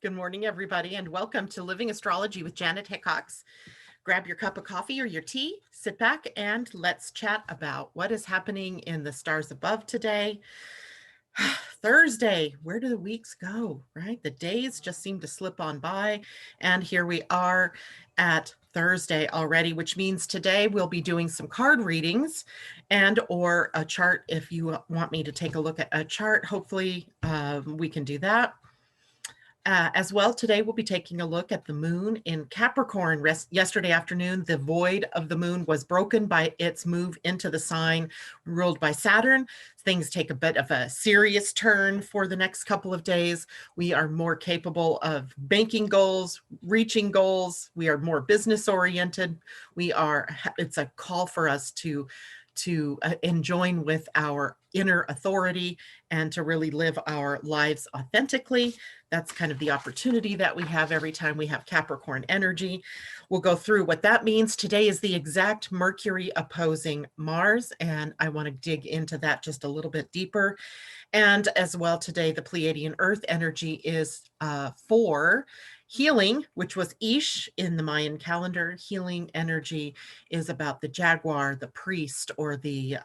Good morning, everybody, and welcome to Living Astrology with Janet Hickox. Grab your cup of coffee or your tea, sit back, and let's chat about what is happening in the stars above today. Thursday, where do the weeks go, right? The days just seem to slip on by, and here we are at Thursday already, which means today we'll be doing some card readings and or a chart. If you want me to take a look at a chart, hopefully we can do that. As well, today we'll be taking a look at the moon in Capricorn. Yesterday afternoon, the void of the moon was broken by its move into the sign ruled by Saturn. Things take a bit of a serious turn for the next couple of days. We are more capable of banking goals, reaching goals. We are more business oriented. It's a call for us to join with our inner authority and to really live our lives authentically. That's kind of the opportunity that we have every time we have Capricorn energy. We'll go through what that means. Today is the exact Mercury opposing Mars, and I want to dig into that just a little bit deeper. And as well, today the Pleiadian-Earth energy is for healing, which was Ish in the Mayan calendar. Healing energy is about the jaguar, the priest, or the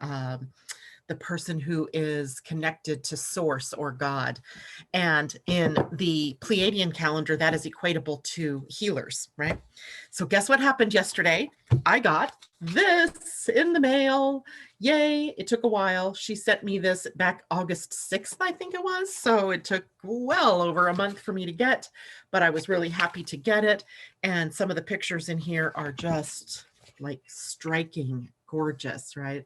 person who is connected to source or God. And in the Pleiadian calendar, that is equatable to healers, right? So guess what happened yesterday? I got this in the mail. Yay, it took a while. She sent me this back August 6th, I think it was. So it took well over a month for me to get, but I was really happy to get it. And some of the pictures in here are just like striking, gorgeous, right?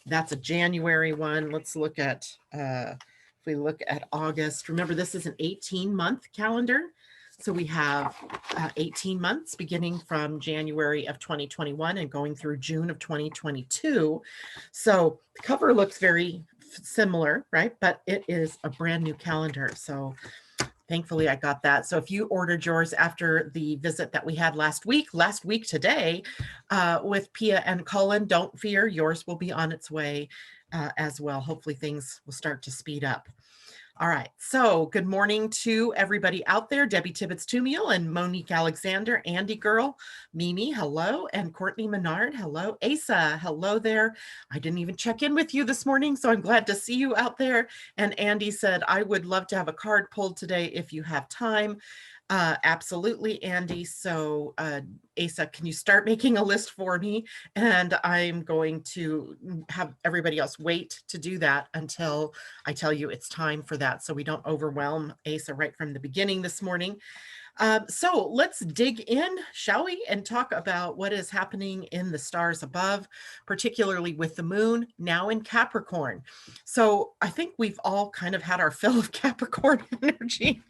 That's a January one. Let's look at, if we look at August, remember this is an 18-month calendar. So we have 18 months beginning from January of 2021 and going through June of 2022. So the cover looks very similar, right? But it is a brand new calendar. So thankfully I got that. So if you ordered yours after the visit that we had last week today with Pia and Colin, don't fear, yours will be on its way as well. Hopefully things will start to speed up. All right, so good morning to everybody out there. Debbie Tibbetts-Tumiel and Monique Alexander, Andy Girl, Mimi, hello, and Courtney Menard, hello. Asa, hello there. I didn't even check in with you this morning, so I'm glad to see you out there. And Andy said, I would love to have a card pulled today if you have time. Absolutely, Andy. So Asa, can you start making a list for me? And I'm going to have everybody else wait to do that until I tell you it's time for that, so we don't overwhelm Asa right from the beginning this morning. So let's dig in, shall we, and talk about what is happening in the stars above, particularly with the moon now in Capricorn. So I think we've all kind of had our fill of Capricorn energy,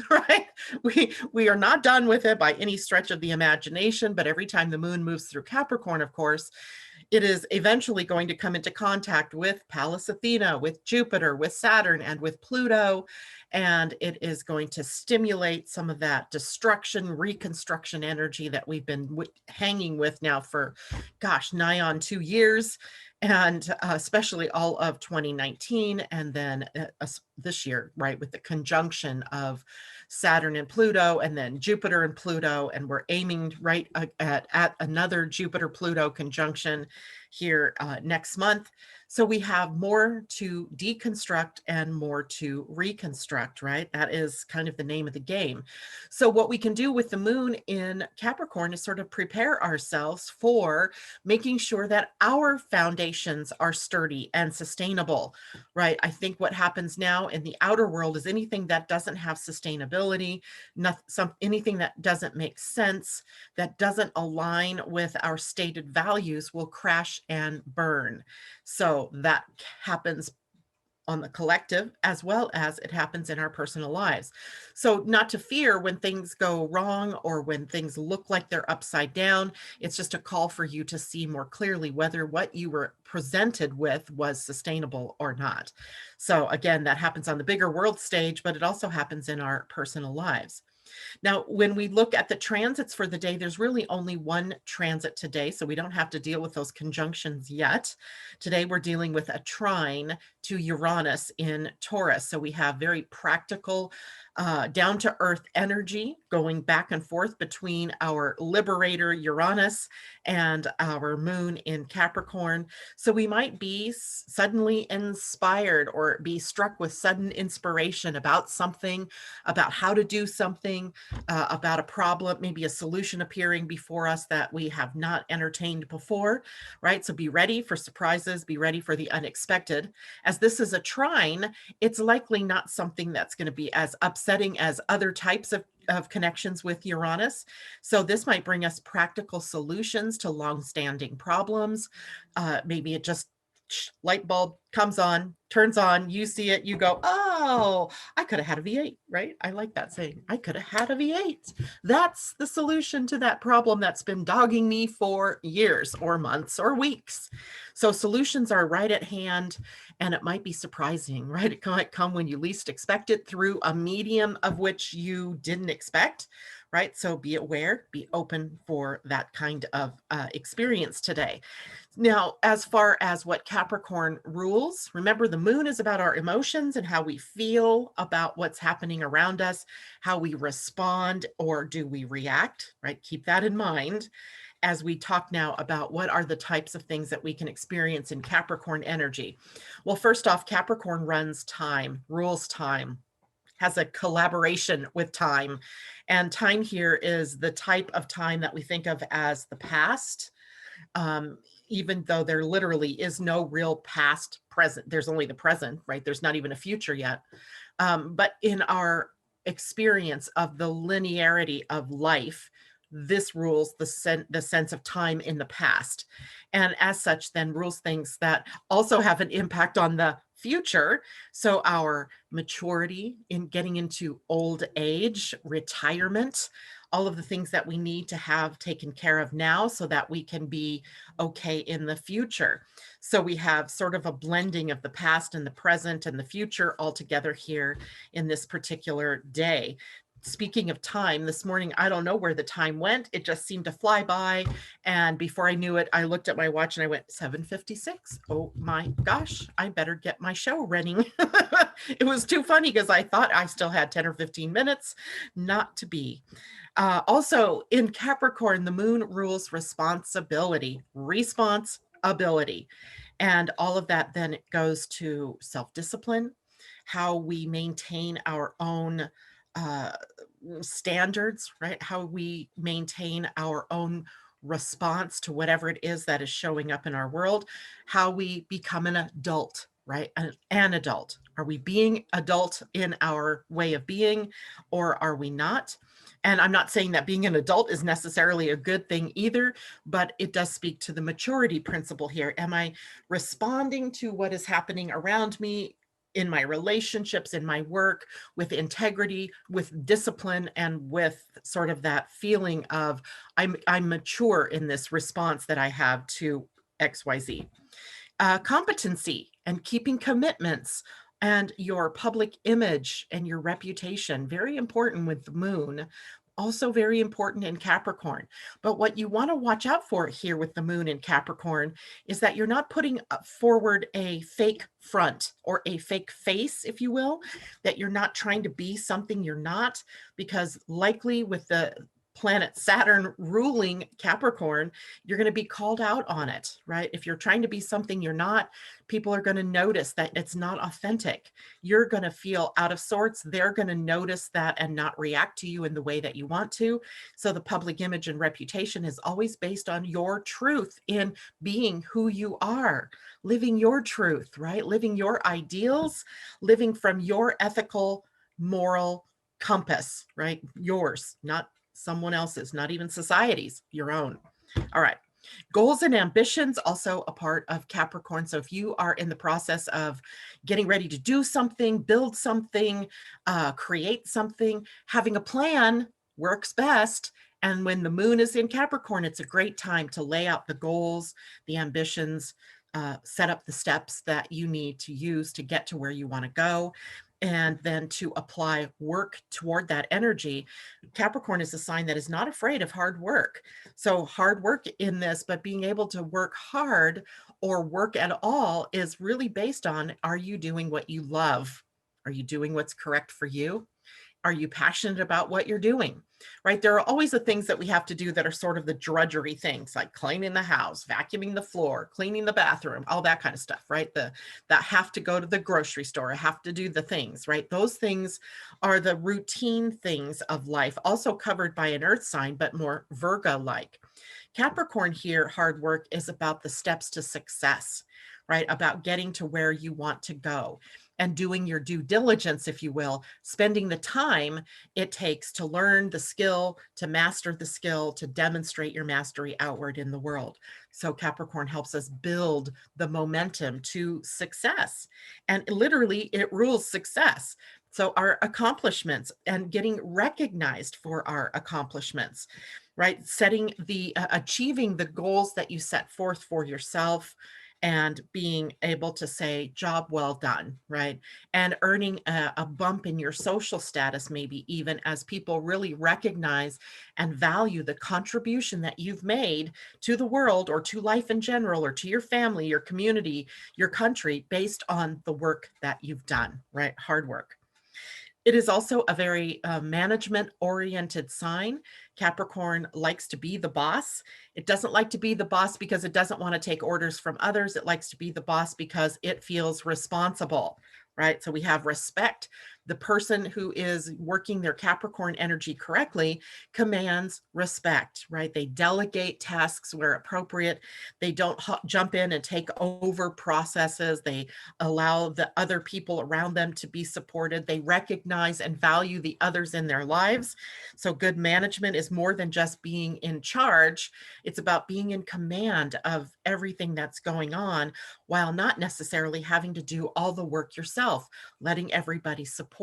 right? We are not done with it by any stretch of the imagination, but every time the moon moves through Capricorn, of course, it is eventually going to come into contact with Pallas Athena, with Jupiter, with Saturn, and with Pluto. And it is going to stimulate some of that destruction, reconstruction energy that we've been hanging with now for, gosh, nigh on 2 years. And especially all of 2019 and then this year, right, with the conjunction of Saturn and Pluto and then Jupiter and Pluto, and we're aiming right at another Jupiter-Pluto conjunction here next month. So we have more to deconstruct and more to reconstruct, right? That is kind of the name of the game. So what we can do with the moon in Capricorn is sort of prepare ourselves for making sure that our foundations are sturdy and sustainable, right? I think what happens now in the outer world is anything that doesn't have sustainability, anything that doesn't make sense, that doesn't align with our stated values will crash and burn. So that happens on the collective as well as it happens in our personal lives. So not to fear when things go wrong or when things look like they're upside down. It's just a call for you to see more clearly whether what you were presented with was sustainable or not. So again, that happens on the bigger world stage, but it also happens in our personal lives. Now, when we look at the transits for the day, there's really only one transit today, so we don't have to deal with those conjunctions yet. Today, we're dealing with a trine to Uranus in Taurus. So we have very practical down to earth energy going back and forth between our liberator Uranus and our moon in Capricorn. So we might be suddenly inspired or be struck with sudden inspiration about something, about how to do something, about a problem, maybe a solution appearing before us that we have not entertained before, right? So be ready for surprises, be ready for the unexpected. As this is a trine, it's likely not something that's going to be as upsetting as other types of connections with Uranus. So this might bring us practical solutions to long-standing problems. Maybe it just light bulb comes on, turns on, you see it, you go, oh, I could have had a V8, right? I like that saying. I could have had a V8. That's the solution to that problem that's been dogging me for years or months or weeks. So solutions are right at hand, and it might be surprising, right? It might come when you least expect it through a medium of which you didn't expect, right? So be aware, be open for that kind of experience today. Now, as far as what Capricorn rules, remember the moon is about our emotions and how we feel about what's happening around us, how we respond or do we react, right? Keep that in mind as we talk now about what are the types of things that we can experience in Capricorn energy. Well, first off, Capricorn runs time, rules time, has a collaboration with time. And time here is the type of time that we think of as the past, um, even though there literally is no real past present. There's only the present, right? There's not even a future yet. But in our experience of the linearity of life, this rules the sense of time in the past. And as such, then rules things that also have an impact on the future. So our maturity in getting into old age, retirement, all of the things that we need to have taken care of now so that we can be okay in the future. So we have sort of a blending of the past and the present and the future all together here in this particular day. Speaking of time, this morning, I don't know where the time went. It just seemed to fly by. And before I knew it, I looked at my watch and I went, 7:56. Oh my gosh, I better get my show running. It was too funny because I thought I still had 10 or 15 minutes. Not to be. Also in Capricorn, the moon rules responsibility, responsibility. And all of that then it goes to self-discipline, how we maintain our own uh, standards, right? How we maintain our own response to whatever it is that is showing up in our world, how we become an adult, right? An adult. Are we being adult in our way of being, or are we not? And I'm not saying that being an adult is necessarily a good thing either, but it does speak to the maturity principle here. Am I responding to what is happening around me in my relationships, in my work, with integrity, with discipline, and with sort of that feeling of I'm mature in this response that I have to XYZ. Competency and keeping commitments and your public image and your reputation, very important with the moon, also very important in Capricorn. But what you want to watch out for here with the moon in Capricorn is that you're not putting forward a fake front or a fake face, if you will, that you're not trying to be something you're not, because likely with the planet Saturn ruling Capricorn, you're going to be called out on it, right? If you're trying to be something you're not, people are going to notice that it's not authentic. You're going to feel out of sorts. They're going to notice that and not react to you in the way that you want to. So the public image and reputation is always based on your truth in being who you are, living your truth, right? Living your ideals, living from your ethical, moral compass, right? Yours, not someone else's, not even society's, your own. All right. Goals and ambitions, also a part of Capricorn. So if you are in the process of getting ready to do something, build something, create something, having a plan works best. And when the moon is in Capricorn, it's a great time to lay out the goals, the ambitions, set up the steps that you need to use to get to where you want to go, and then to apply work toward that energy. Capricorn is a sign that is not afraid of hard work. So hard work in this, but being able to work hard or work at all is really based on, are you doing what you love? Are you doing what's correct for you? Are you passionate about what you're doing? Right? There are always the things that we have to do that are sort of the drudgery things, like cleaning the house, vacuuming the floor, cleaning the bathroom, all that kind of stuff, right? That have to go to the grocery store, have to do the things, right? Those things are the routine things of life, also covered by an earth sign, but more Virgo-like. Capricorn here, hard work is about the steps to success, right? About getting to where you want to go and doing your due diligence, if you will, spending the time it takes to learn the skill, to master the skill, to demonstrate your mastery outward in the world. So Capricorn helps us build the momentum to success. And literally, it rules success. So our accomplishments and getting recognized for our accomplishments, right? Achieving the goals that you set forth for yourself and being able to say, job well done, right? And earning a bump in your social status, maybe even as people really recognize and value the contribution that you've made to the world or to life in general or to your family, your community, your country, based on the work that you've done, right? Hard work. It is also a very management-oriented sign. Capricorn likes to be the boss. It doesn't like to be the boss because it doesn't want to take orders from others. It likes to be the boss because it feels responsible, right? So we have respect. The person who is working their Capricorn energy correctly commands respect, right? They delegate tasks where appropriate. They don't jump in and take over processes. They allow the other people around them to be supported. They recognize and value the others in their lives. So good management is more than just being in charge. It's about being in command of everything that's going on while not necessarily having to do all the work yourself, letting everybody support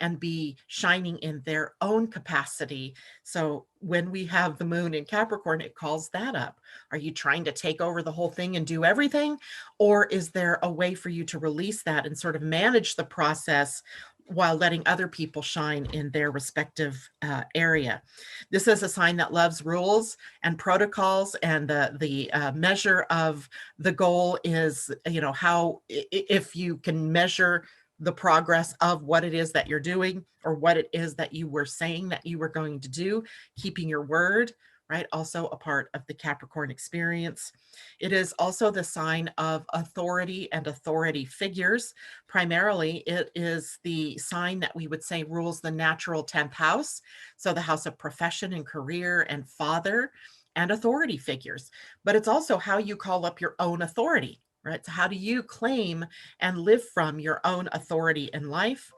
and be shining in their own capacity. So when we have the moon in Capricorn, it calls that up. Are you trying to take over the whole thing and do everything? Or is there a way for you to release that and sort of manage the process while letting other people shine in their respective area? This is a sign that loves rules and protocols, and the measure of the goal is, how, if you can measure the progress of what it is that you're doing or what it is that you were saying that you were going to do, keeping your word, right? Also a part of the Capricorn experience. It is also the sign of authority and authority figures. Primarily, it is the sign that we would say rules the natural 10th house. So the house of profession and career and father and authority figures. But it's also how you call up your own authority, right? So how do you claim and live from your own authority in life?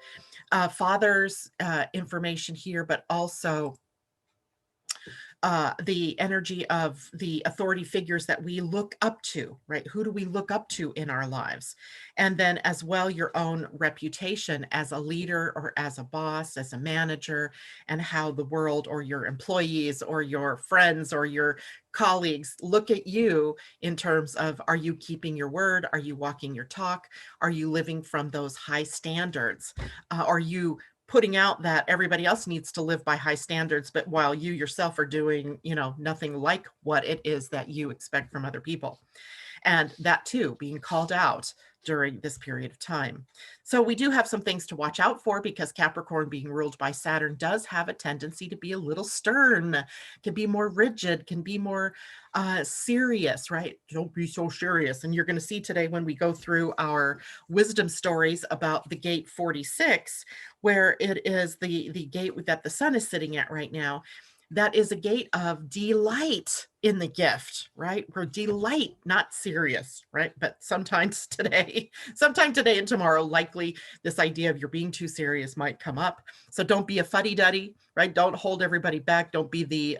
Father's information here, but also the energy of the authority figures that we look up to, right? Who do we look up to in our lives? And then as well, your own reputation as a leader or as a boss, as a manager, and how the world or your employees or your friends or your colleagues look at you in terms of, are you keeping your word? Are you walking your talk? Are you living from those high standards? Are you putting out that everybody else needs to live by high standards, but while you yourself are doing, nothing like what it is that you expect from other people? And that too, being called out during this period of time. So we do have some things to watch out for, because Capricorn, being ruled by Saturn, does have a tendency to be a little stern, can be more rigid, can be more serious, right? Don't be so serious. And you're going to see today when we go through our wisdom stories about the gate 46, where it is the gate that the sun is sitting at right now. That is a gate of delight in the gift, right? We're delight, not serious, right? But sometime today and tomorrow, likely this idea of you're being too serious might come up. So don't be a fuddy-duddy, right? Don't hold everybody back. Don't be the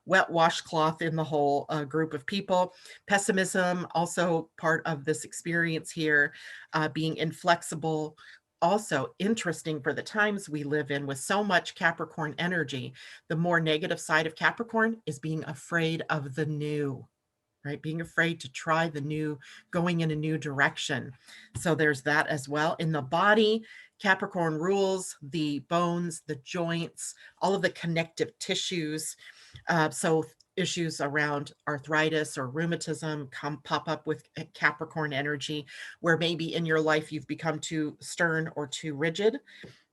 wet washcloth in the whole group of people. Pessimism, also part of this experience here, being inflexible. Also interesting for the times we live in with so much Capricorn energy. The more negative side of Capricorn is being afraid of the new, right? Being afraid to try the new, going in a new direction. So there's that as well. In the body, Capricorn rules the bones, the joints, all of the connective tissues. So issues around arthritis or rheumatism pop up with Capricorn energy, where maybe in your life you've become too stern or too rigid.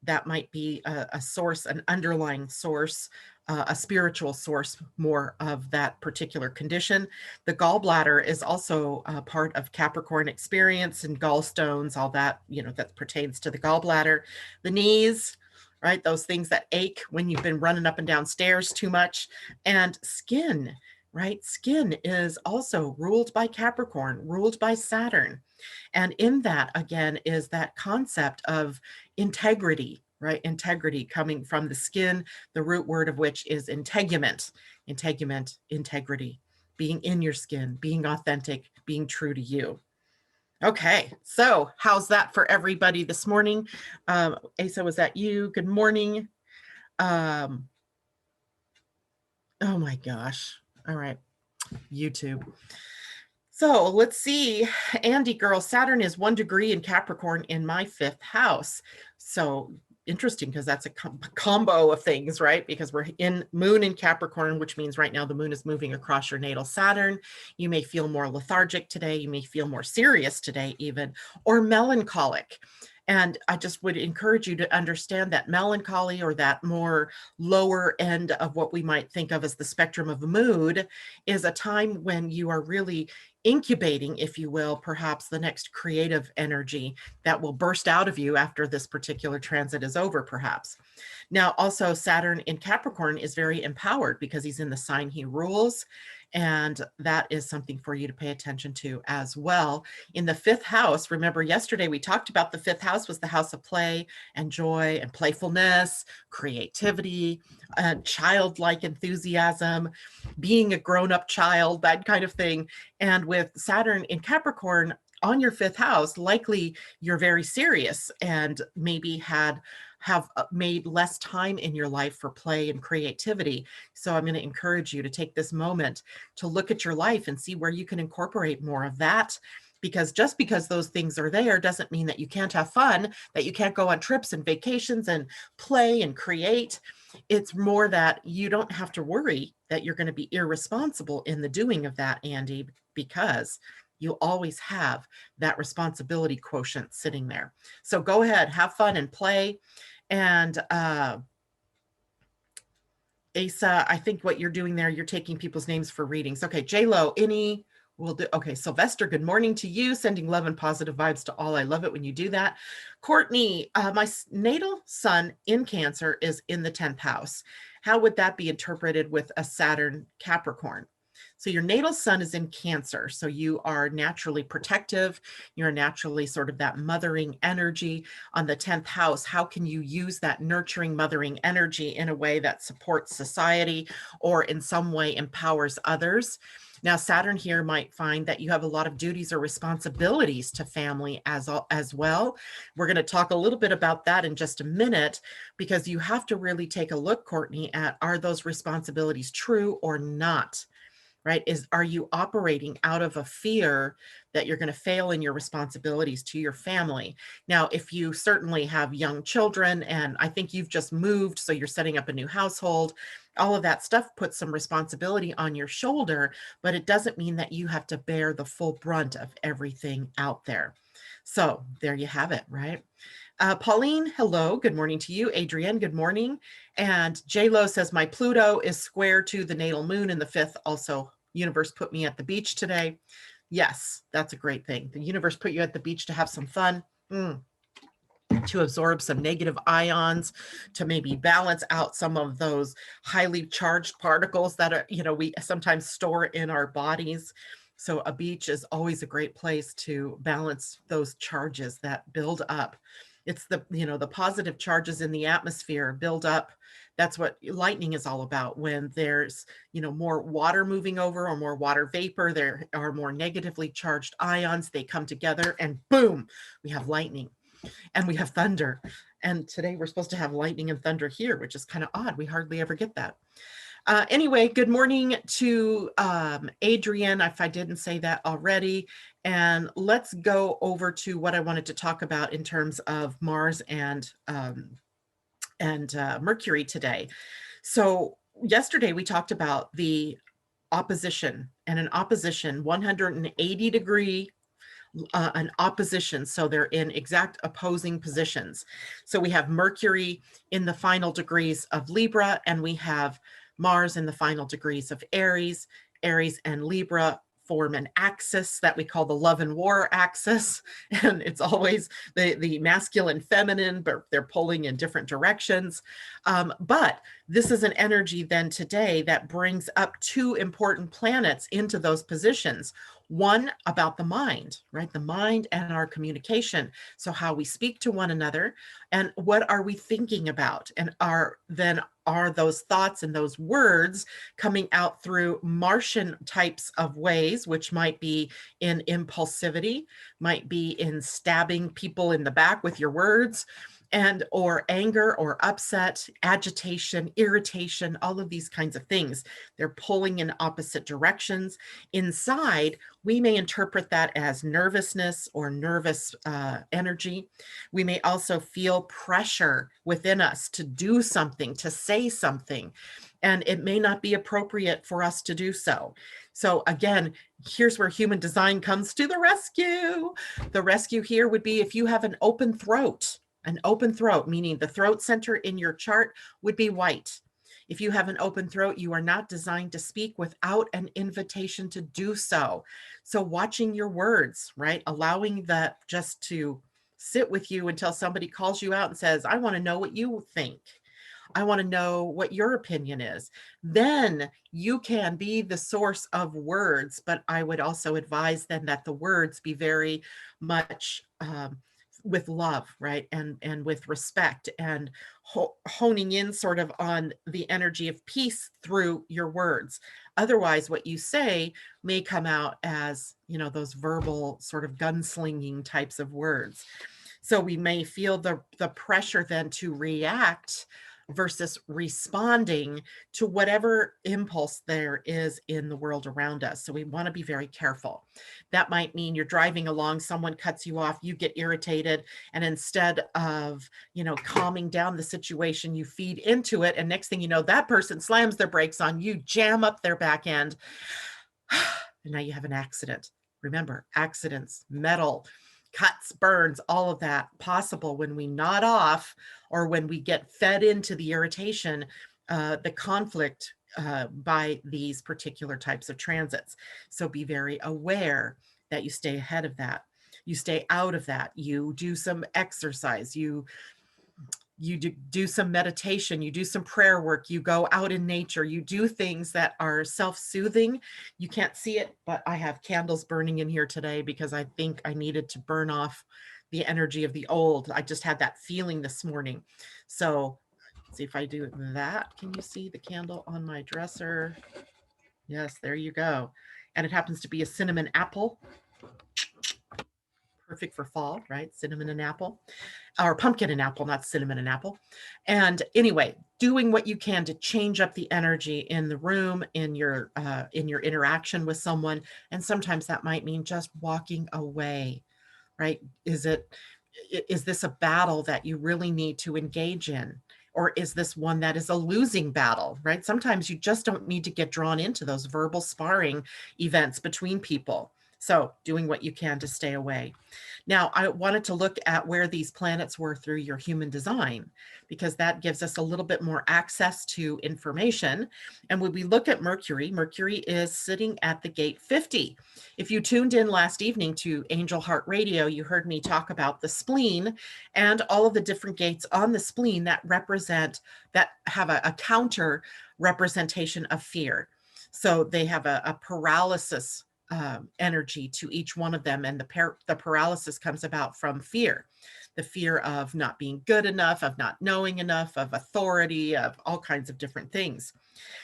That might be a source, an underlying source, a spiritual source more of that particular condition. The gallbladder is also a part of Capricorn experience, and gallstones, all that, that pertains to the gallbladder. The knees, right? Those things that ache when you've been running up and down stairs too much. And skin, right? Skin is also ruled by Capricorn, ruled by Saturn. And in that, again, is that concept of integrity, right? Integrity coming from the skin, the root word of which is integument, integrity, being in your skin, being authentic, being true to you. Okay, so how's that for everybody this morning? Asa, was that you? Good morning. Oh my gosh. All right, YouTube. So let's see. Andy girl, Saturn is 1 degree in Capricorn in my 5th house. So interesting, because that's a combo of things, right? Because we're in moon in Capricorn, which means right now the moon is moving across your natal Saturn. You may feel more lethargic today. You may feel more serious today even, or melancholic. And I just would encourage you to understand that melancholy, or that more lower end of what we might think of as the spectrum of mood, is a time when you are really incubating, if you will, perhaps the next creative energy that will burst out of you after this particular transit is over, perhaps. Now, also Saturn in Capricorn is very empowered because he's in the sign he rules. And that is something for you to pay attention to as well. In the 5th house, remember yesterday we talked about the 5th house was the house of play and joy and playfulness, creativity, childlike enthusiasm, being a grown-up child, that kind of thing. And with Saturn in Capricorn on your 5th house, likely you're very serious and maybe have made less time in your life for play and creativity. So I'm going to encourage you to take this moment to look at your life and see where you can incorporate more of that. Because just because those things are there doesn't mean that you can't have fun, that you can't go on trips and vacations and play and create. It's more that you don't have to worry that you're going to be irresponsible in the doing of that, Andy, because you'll always have that responsibility quotient sitting there. So go ahead, have fun and play. And Asa, I think what you're doing there, you're taking people's names for readings. Okay, J-Lo, we'll do. Okay, Sylvester, good morning to you. Sending love and positive vibes to all. I love it when you do that. Courtney, my natal sun in Cancer is in the 10th house. How would that be interpreted with a Saturn Capricorn? So your natal sun is in Cancer. So you are naturally protective. You're naturally sort of that mothering energy on the 10th house. How can you use that nurturing, mothering energy in a way that supports society or in some way empowers others? Now, Saturn here might find that you have a lot of duties or responsibilities to family as well. We're going to talk a little bit about that in just a minute, because you have to really take a look, Courtney, at are those responsibilities true or not? Right? Are you operating out of a fear that you're going to fail in your responsibilities to your family? Now, if you certainly have young children, and I think you've just moved, so you're setting up a new household, all of that stuff puts some responsibility on your shoulder, but it doesn't mean that you have to bear the full brunt of everything out there. So there you have it, right? Pauline, hello, good morning to you. Adrienne, good morning. And J-Lo says, my Pluto is square to the natal moon in the 5th. Also, universe put me at the beach today. Yes, that's a great thing. The universe put you at the beach to have some fun, to absorb some negative ions, to maybe balance out some of those highly charged particles that are, we sometimes store in our bodies. So a beach is always a great place to balance those charges that build up. It's the positive charges in the atmosphere build up. That's what lightning is all about. When there's, more water moving over or more water vapor, there are more negatively charged ions. They come together and boom, we have lightning and we have thunder. And today we're supposed to have lightning and thunder here, which is kind of odd. We hardly ever get that. Anyway, good morning to Adrienne, if I didn't say that already. And let's go over to what I wanted to talk about in terms of Mars and Mercury today. So yesterday we talked about the opposition, and an opposition 180-degree an opposition. So they're in exact opposing positions. So we have Mercury in the final degrees of Libra, and we have Mars in the final degrees of Aries. Aries and Libra form an axis that we call the love and war axis. And it's always the masculine, feminine, but they're pulling in different directions. But this is an energy then today that brings up two important planets into those positions. One about the mind, right? The mind and our communication. So how we speak to one another and what are we thinking about? And are those thoughts and those words coming out through Martian types of ways, which might be in impulsivity, might be in stabbing people in the back with your words, and or anger or upset, agitation, irritation, all of these kinds of things. They're pulling in opposite directions. Inside, we may interpret that as nervousness or nervous energy. We may also feel pressure within us to do something, to say something, and it may not be appropriate for us to do so. So again, here's where human design comes to the rescue. The rescue here would be if you have an open throat, meaning the throat center in your chart would be white. If you have an open throat, you are not designed to speak without an invitation to do so. So watching your words, right? Allowing that just to sit with you until somebody calls you out and says, I want to know what you think. I want to know what your opinion is. Then you can be the source of words, but I would also advise then that the words be very much with love, right? And with respect and honing in sort of on the energy of peace through your words. Otherwise, what you say may come out as, those verbal sort of gunslinging types of words. So we may feel the pressure then to react versus responding to whatever impulse there is in the world around us. So we want to be very careful. That might mean you're driving along, someone cuts you off, you get irritated, and instead of, calming down the situation, you feed into it. And next thing you know, that person slams their brakes on you, jam up their back end, and now you have an accident. Remember, accidents, metal, cuts, burns, all of that possible when we nod off or when we get fed into the irritation, the conflict by these particular types of transits. So be very aware that you stay ahead of that. You stay out of that. You do some exercise. You do some meditation, you do some prayer work, you go out in nature, you do things that are self-soothing. You can't see it, but I have candles burning in here today because I think I needed to burn off the energy of the old. I just had that feeling this morning. So let's see if I do that. Can you see the candle on my dresser? Yes, there you go. And it happens to be a cinnamon apple. Perfect for fall, right? Cinnamon and apple, or pumpkin and apple, not cinnamon and apple. And anyway, doing what you can to change up the energy in the room, in your interaction with someone. And sometimes that might mean just walking away, right? Is this a battle that you really need to engage in? Or is this one that is a losing battle, right? Sometimes you just don't need to get drawn into those verbal sparring events between people. So doing what you can to stay away. Now, I wanted to look at where these planets were through your human design, because that gives us a little bit more access to information. And when we look at Mercury, Mercury is sitting at the gate 50. If you tuned in last evening to Angel Heart Radio, you heard me talk about the spleen and all of the different gates on the spleen that have a counter representation of fear. So they have a paralysis energy to each one of them. And the paralysis comes about from fear, the fear of not being good enough, of not knowing enough, of authority, of all kinds of different things.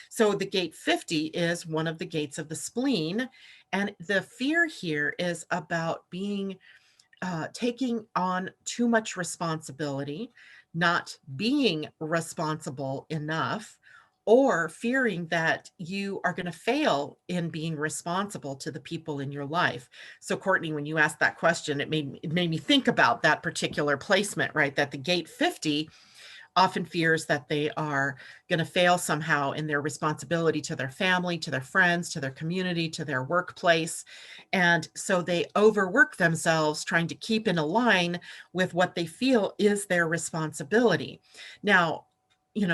So the gate 50 is one of the gates of the spleen. And the fear here is about taking on too much responsibility, not being responsible enough, or fearing that you are going to fail in being responsible to the people in your life. So Courtney, when you asked that question, it made me think about that particular placement, right? That the gate 50 often fears that they are going to fail somehow in their responsibility to their family, to their friends, to their community, to their workplace. And so they overwork themselves trying to keep in a line with what they feel is their responsibility. Now,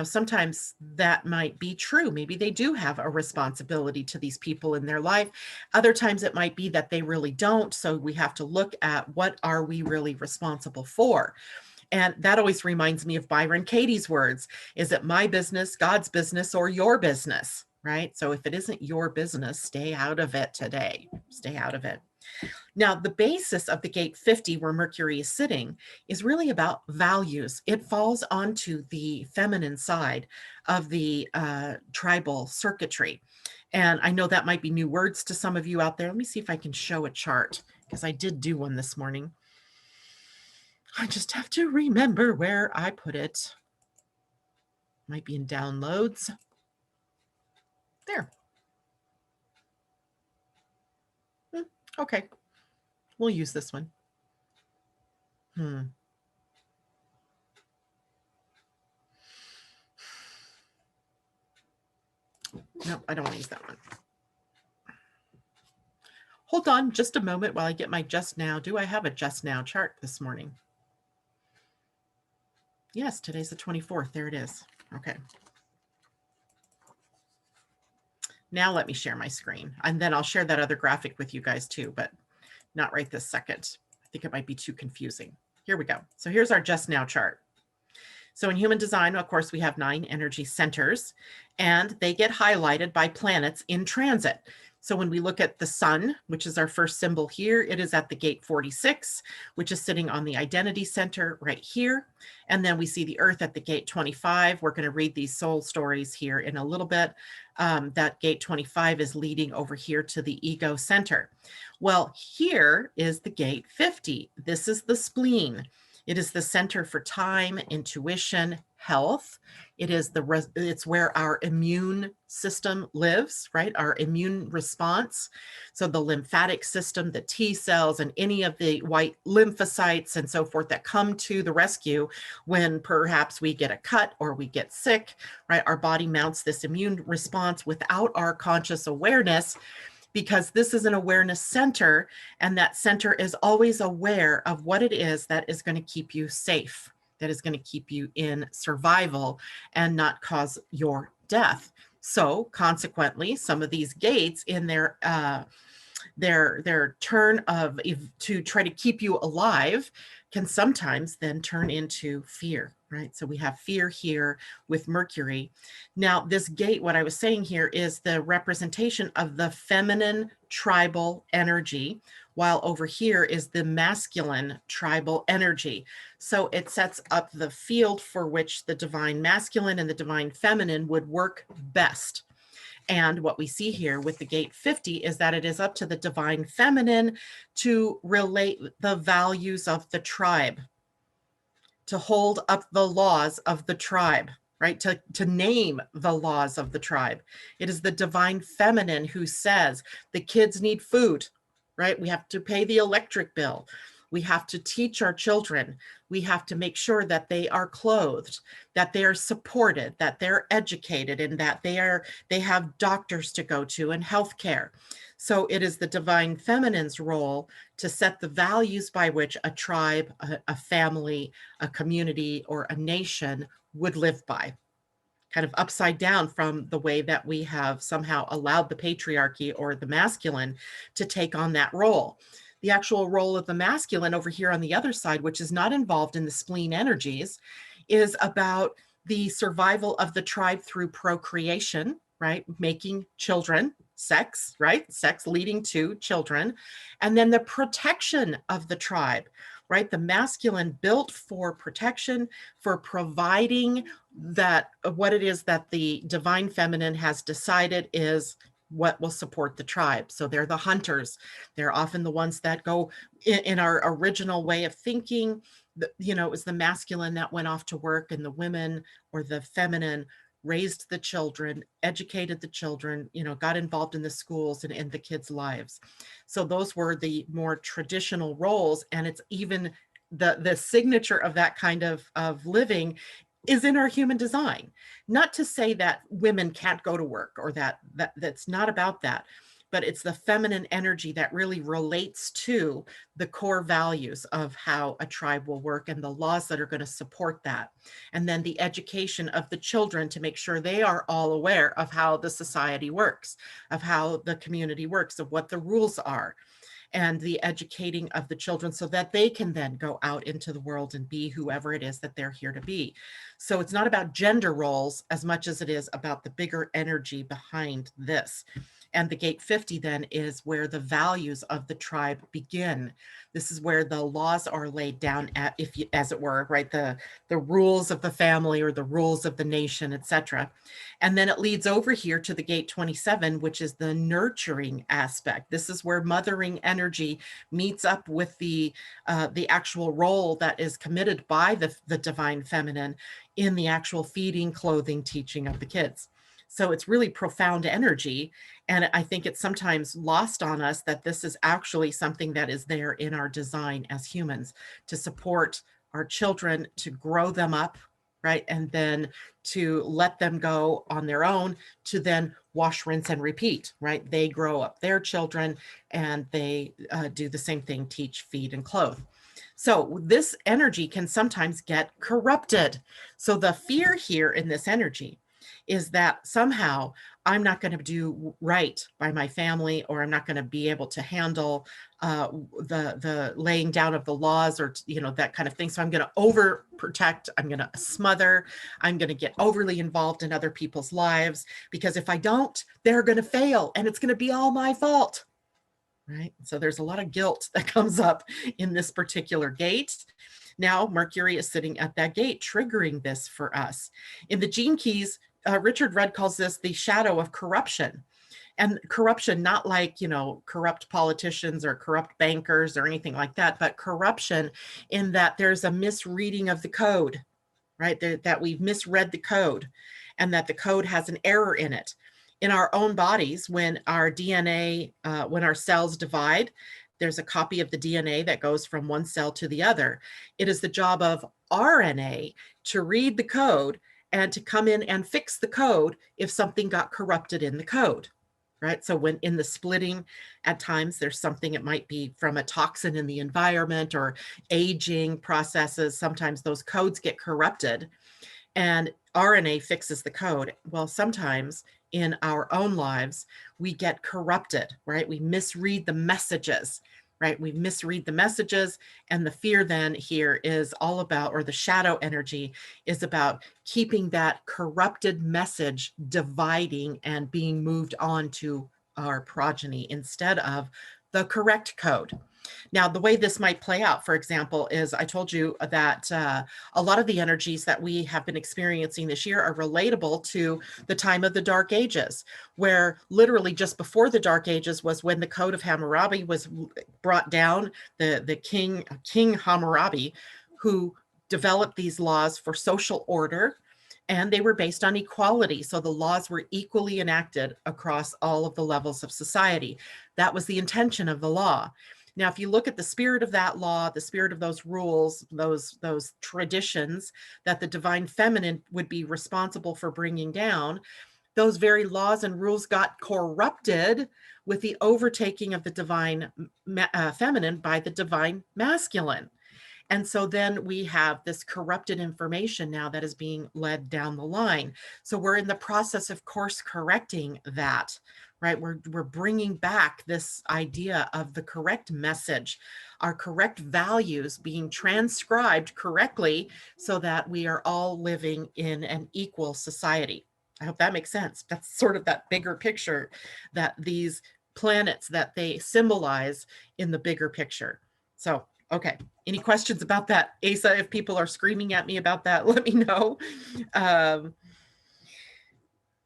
sometimes that might be true. Maybe they do have a responsibility to these people in their life. Other times it might be that they really don't. So we have to look at what are we really responsible for? And that always reminds me of Byron Katie's words. Is it my business, God's business, or your business? Right? So if it isn't your business, stay out of it today. Stay out of it. Now, the basis of the gate 50, where Mercury is sitting, is really about values. It falls onto the feminine side of the tribal circuitry. And I know that might be new words to some of you out there. Let me see if I can show a chart, because I did do one this morning. I just have to remember where I put it. Might be in downloads. There. Okay. We'll use this one. No, I don't want to use that one. Hold on just a moment while I get my just now. Do I have a just now chart this morning? Yes, today's the 24th. There it is. Okay. Now let me share my screen, and then I'll share that other graphic with you guys too, but not right this second. I think it might be too confusing. Here we go. So here's our just now chart. So in human design, of course, we have 9 energy centers, and they get highlighted by planets in transit. So when we look at the sun, which is our first symbol here, it is at the gate 46, which is sitting on the identity center right here. And then we see the earth at the gate 25. We're going to read these soul stories here in a little bit. That gate 25 is leading over here to the ego center. Well, here is the gate 50. This is the spleen. It is the center for time, intuition, health. It's where our immune system lives, right? Our immune response. So the lymphatic system, the T cells, and any of the white lymphocytes and so forth that come to the rescue when perhaps we get a cut or we get sick, right? Our body mounts this immune response without our conscious awareness, because this is an awareness center, and that center is always aware of what it is that is going to keep you safe, that is going to keep you in survival and not cause your death. So consequently, some of these gates in their turn of to try to keep you alive can sometimes then turn into fear, right? So we have fear here with Mercury. Now, this gate, what I was saying here, is the representation of the feminine tribal energy, while over here is the masculine tribal energy. So it sets up the field for which the divine masculine and the divine feminine would work best. And what we see here with the gate 50 is that it is up to the divine feminine to relate the values of the tribe, to hold up the laws of the tribe, right? To name the laws of the tribe. It is the divine feminine who says the kids need food, right? We have to pay the electric bill. We have to teach our children. We have to make sure that they are clothed, that they are supported, that they're educated, and that they have doctors to go to and healthcare. So it is the divine feminine's role to set the values by which a tribe, a family, a community, or a nation would live by. Kind of upside down from the way that we have somehow allowed the patriarchy or the masculine to take on that role. The actual role of the masculine over here on the other side, which is not involved in the spleen energies, is about the survival of the tribe through procreation, right? Making children, sex, right? Sex leading to children. And then the protection of the tribe, right? The masculine built for protection, for providing that what it is that the divine feminine has decided is what will support the tribe. So they're the hunters. They're often the ones that go in our original way of thinking. It was the masculine that went off to work, and the women or the feminine raised the children, educated the children, got involved in the schools and in the kids' lives. So those were the more traditional roles. And it's even the signature of that kind of living is in our human design. Not to say that women can't go to work or that's not about that, but it's the feminine energy that really relates to the core values of how a tribe will work and the laws that are going to support that. And then the education of the children to make sure they are all aware of how the society works, of how the community works, of what the rules are, and the educating of the children so that they can then go out into the world and be whoever it is that they're here to be. So it's not about gender roles as much as it is about the bigger energy behind this. And the gate 50 then is where the values of the tribe begin. This is where the laws are laid down at, if you, as it were, right? The rules of the family or the rules of the nation, etc. And then it leads over here to the gate 27, which is the nurturing aspect. This is where mothering energy meets up with the actual role that is committed by the divine feminine in the actual feeding, clothing, teaching of the kids. So it's really profound energy. And I think it's sometimes lost on us that this is actually something that is there in our design as humans to support our children, to grow them up, right? And then to let them go on their own, to then wash, rinse, and repeat, right? They grow up their children and they do the same thing, teach, feed, and clothe. So this energy can sometimes get corrupted. So the fear here in this energy is that somehow I'm not going to do right by my family, or I'm not going to be able to handle the laying down of the laws, or that kind of thing. So I'm going to overprotect. I'm going to smother. I'm going to get overly involved in other people's lives, because if I don't, they're going to fail, and it's going to be all my fault. Right? So there's a lot of guilt that comes up in this particular gate. Now Mercury is sitting at that gate, triggering this for us. In the Gene Keys, Richard Rudd calls this the shadow of corruption. And corruption, not like, corrupt politicians or corrupt bankers or anything like that, but corruption in that there's a misreading of the code, right? That we've misread the code, and that the code has an error in it. In our own bodies, when our DNA, when our cells divide, there's a copy of the DNA that goes from one cell to the other. It is the job of RNA to read the code and to come in and fix the code if something got corrupted in the code, right? So when in the splitting, at times there's something, it might be from a toxin in the environment or aging processes. Sometimes those codes get corrupted and RNA fixes the code. Well, sometimes in our own lives, we get corrupted, right? We misread the messages, right? We misread the messages, and the fear then here is all about, or the shadow energy is about keeping that corrupted message dividing and being moved on to our progeny instead of the correct code. Now, the way this might play out, for example, is I told you that a lot of the energies that we have been experiencing this year are relatable to the time of the Dark Ages, where literally just before the Dark Ages was when the Code of Hammurabi was brought down, the King Hammurabi, who developed these laws for social order, and they were based on equality. So the laws were equally enacted across all of the levels of society. That was the intention of the law. Now, if you look at the spirit of that law, the spirit of those rules, those traditions that the divine feminine would be responsible for bringing down, those very laws and rules got corrupted with the overtaking of the divine feminine by the divine masculine. And so then we have this corrupted information now that is being led down the line. So we're in the process of course correcting that, right? We're bringing back this idea of the correct message, our correct values being transcribed correctly so that we are all living in an equal society. I hope that makes sense. That's sort of that bigger picture that these planets that they symbolize in the bigger picture. So, okay. Any questions about that? Asa, if people are screaming at me about that, let me know.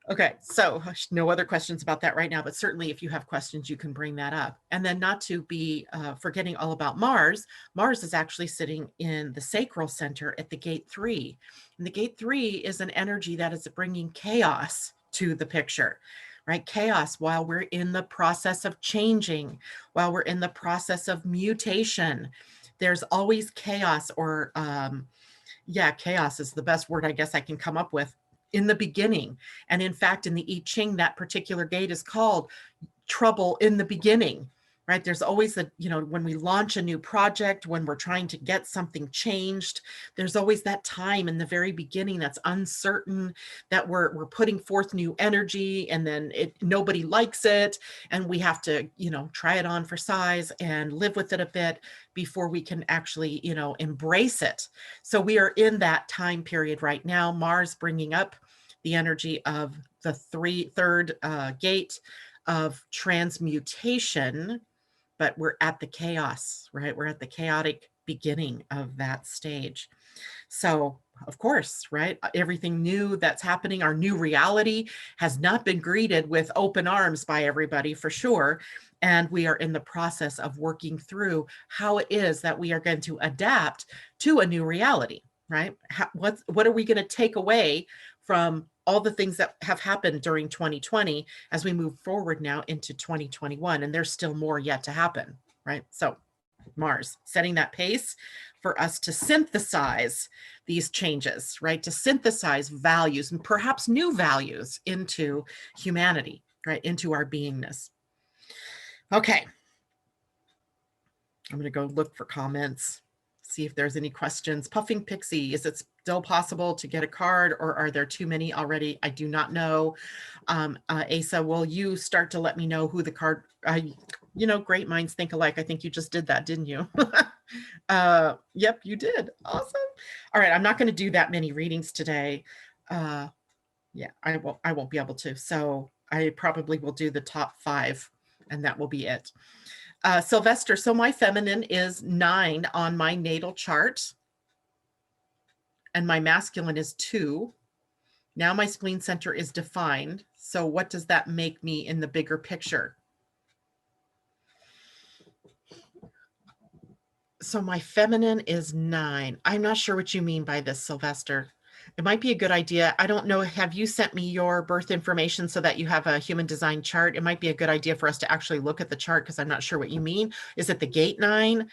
Okay, so no other questions about that right now, but certainly if you have questions, you can bring that up. And then not to be forgetting all about Mars. Mars is actually sitting in the sacral center at the gate 3. And the gate 3 is an energy that is bringing chaos to the picture, right? Chaos while we're in the process of changing, while we're in the process of mutation. There's always chaos or Yeah, chaos is the best word I guess I can come up with. In the beginning. And in fact, in the I Ching, that particular gate is called trouble in the beginning, right? There's always when we launch a new project, when we're trying to get something changed, there's always that time in the very beginning that's uncertain, that we're putting forth new energy, and then nobody likes it, and we have to, try it on for size and live with it a bit before we can actually, embrace it. So we are in that time period right now. Mars bringing up the energy of the third gate of transmutation, but we're at the chaos, right? We're at the chaotic beginning of that stage. So, of course, right? Everything new that's happening, our new reality has not been greeted with open arms by everybody, for sure. And we are in the process of working through how it is that we are going to adapt to a new reality, right? What are we going to take away from all the things that have happened during 2020 as we move forward now into 2021? And there's still more yet to happen, right? So Mars setting that pace for us to synthesize these changes, right? To synthesize values and perhaps new values into humanity, right? Into our beingness. Okay. I'm going to go look for comments, see if there's any questions. Puffing Pixie, is it still possible to get a card, or are there too many already? I do not know. Asa, will you start to let me know who the card, great minds think alike. I think you just did that, didn't you? Yep, you did. Awesome. All right, I'm not going to do that many readings today. Yeah, I won't be able to. So I probably will do the top 5, and that will be it. Sylvester, so my feminine is 9 on my natal chart, and my masculine is 2. Now my spleen center is defined. So what does that make me in the bigger picture? So my feminine is 9. I'm not sure what you mean by this, Sylvester. It might be a good idea. I don't know. Have you sent me your birth information so that you have a human design chart? It might be a good idea for us to actually look at the chart, because I'm not sure what you mean. Is it the gate 9?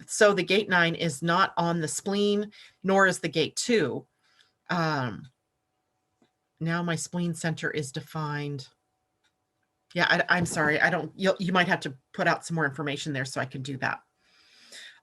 So the gate 9 is not on the spleen, nor is the gate 2. Now my spleen center is defined. Yeah, I'm sorry. You might have to put out some more information there so I can do that.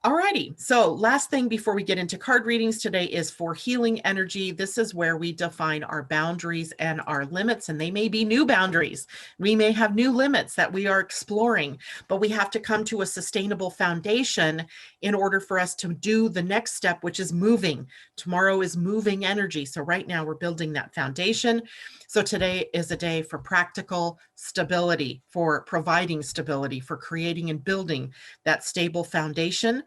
Alrighty, so last thing before we get into card readings today is for healing energy. This is where we define our boundaries and our limits, and they may be new boundaries. We may have new limits that we are exploring, but we have to come to a sustainable foundation in order for us to do the next step, which is moving. Tomorrow is moving energy. So right now we're building that foundation. So today is a day for practical stability, for providing stability, for creating and building that stable foundation.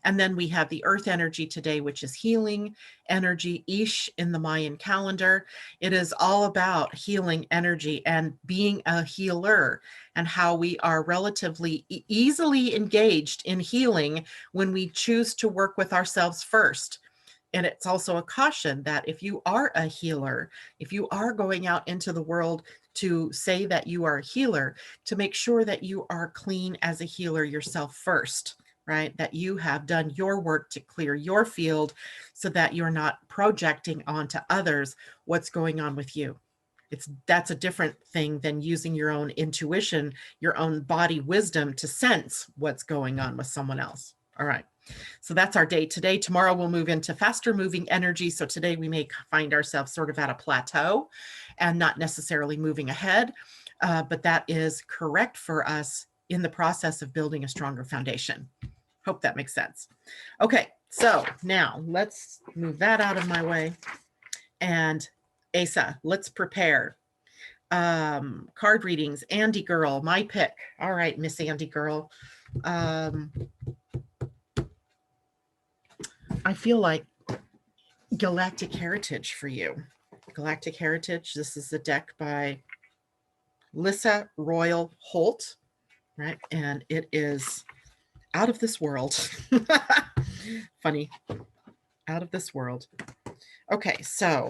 And then we have the earth energy today, which is healing energy, Ish in the Mayan calendar. It is all about healing energy and being a healer, and how we are relatively easily engaged in healing when we choose to work with ourselves first. And it's also a caution that if you are a healer, if you are going out into the world to say that you are a healer, to make sure that you are clean as a healer yourself first, right? That you have done your work to clear your field so that you're not projecting onto others what's going on with you. That's a different thing than using your own intuition, your own body wisdom to sense what's going on with someone else. All right. So that's our day today. Tomorrow we'll move into faster moving energy. So today we may find ourselves sort of at a plateau and not necessarily moving ahead, but that is correct for us in the process of building a stronger foundation. Hope that makes sense. Okay, so now let's move that out of my way. And Asa, let's prepare. Card readings, Andy Girl, my pick. All right, Miss Andy Girl. I feel like Galactic Heritage for you. Galactic Heritage, this is the deck by Lissa Royal Holt, right? And it is out of this world. Funny. Out of this world. Okay, so.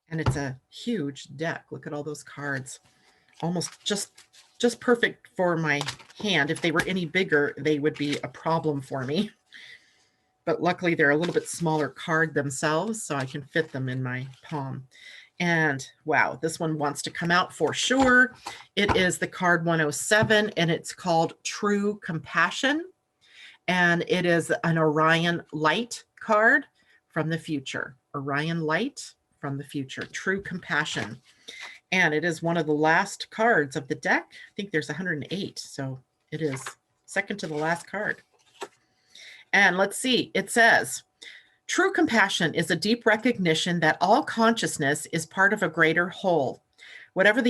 And it's a huge deck. Look at all those cards. almost just perfect for my hand. If they were any bigger, they would be a problem for me. But luckily they're a little bit smaller card themselves, so I can fit them in my palm. And wow, this one wants to come out for sure. It is the card 107, and it's called True Compassion. And it is an Orion Light card from the future. Orion Light from the future, True Compassion. And it is one of the last cards of the deck. I think there's 108, so it is second to the last card. And let's see, it says, true compassion is a deep recognition that all consciousness is part of a greater whole. Whatever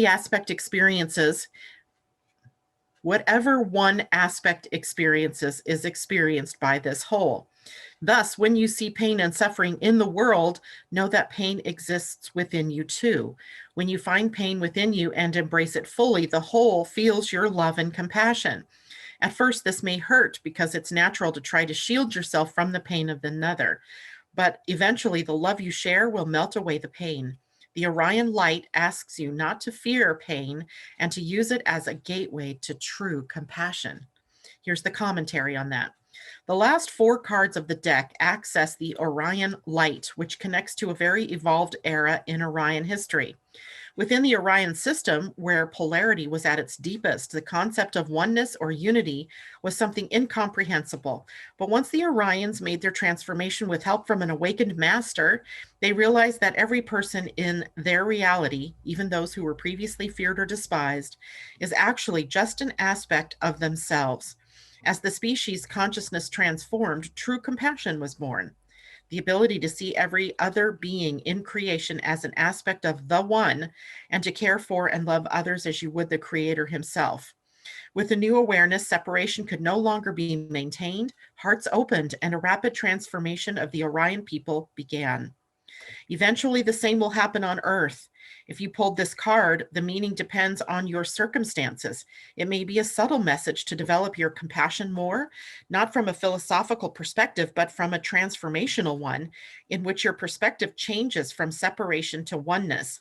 one aspect experiences is experienced by this whole. Thus, when you see pain and suffering in the world, know that pain exists within you too. When you find pain within you and embrace it fully, the whole feels your love and compassion. At first, this may hurt because it's natural to try to shield yourself from the pain of another, but eventually the love you share will melt away the pain. The Orion Light asks you not to fear pain and to use it as a gateway to true compassion. Here's the commentary on that. The last 4 cards of the deck access the Orion Light, which connects to a very evolved era in Orion history. Within the Orion system, where polarity was at its deepest, the concept of oneness or unity was something incomprehensible. But once the Orions made their transformation with help from an awakened master, they realized that every person in their reality, even those who were previously feared or despised, is actually just an aspect of themselves. As the species consciousness transformed, true compassion was born. The ability to see every other being in creation as an aspect of the one, and to care for and love others as you would the Creator himself. With the new awareness, separation could no longer be maintained, hearts opened, and a rapid transformation of the Orion people began. Eventually, the same will happen on Earth. If you pulled this card, the meaning depends on your circumstances. It may be a subtle message to develop your compassion more, not from a philosophical perspective, but from a transformational one, in which your perspective changes from separation to oneness.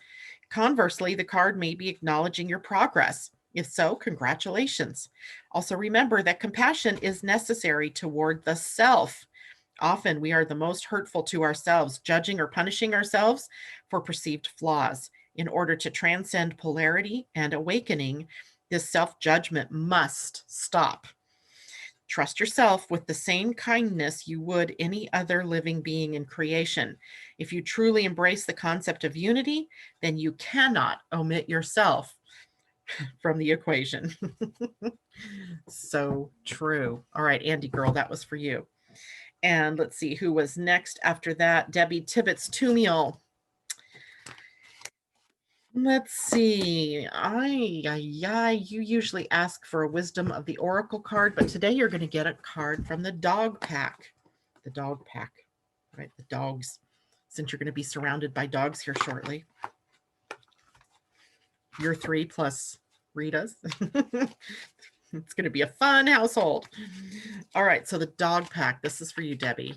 Conversely, the card may be acknowledging your progress. If so, congratulations. Also remember that compassion is necessary toward the self. Often we are the most hurtful to ourselves, judging or punishing ourselves for perceived flaws. In order to transcend polarity and awakening, this self-judgment must stop. Trust yourself with the same kindness you would any other living being in creation. If you truly embrace the concept of unity, then you cannot omit yourself from the equation. So true. All right, Andy girl, that was for you. And let's see who was next after that. Debbie Tibbetts Tumiel. Let's see. You usually ask for a wisdom of the oracle card, but today you're going to get a card from the dog pack. The dog pack, right? The dogs, since you're going to be surrounded by dogs here shortly. You're 3 plus Rita's. It's going to be a fun household. All right. So the dog pack, this is for you, Debbie.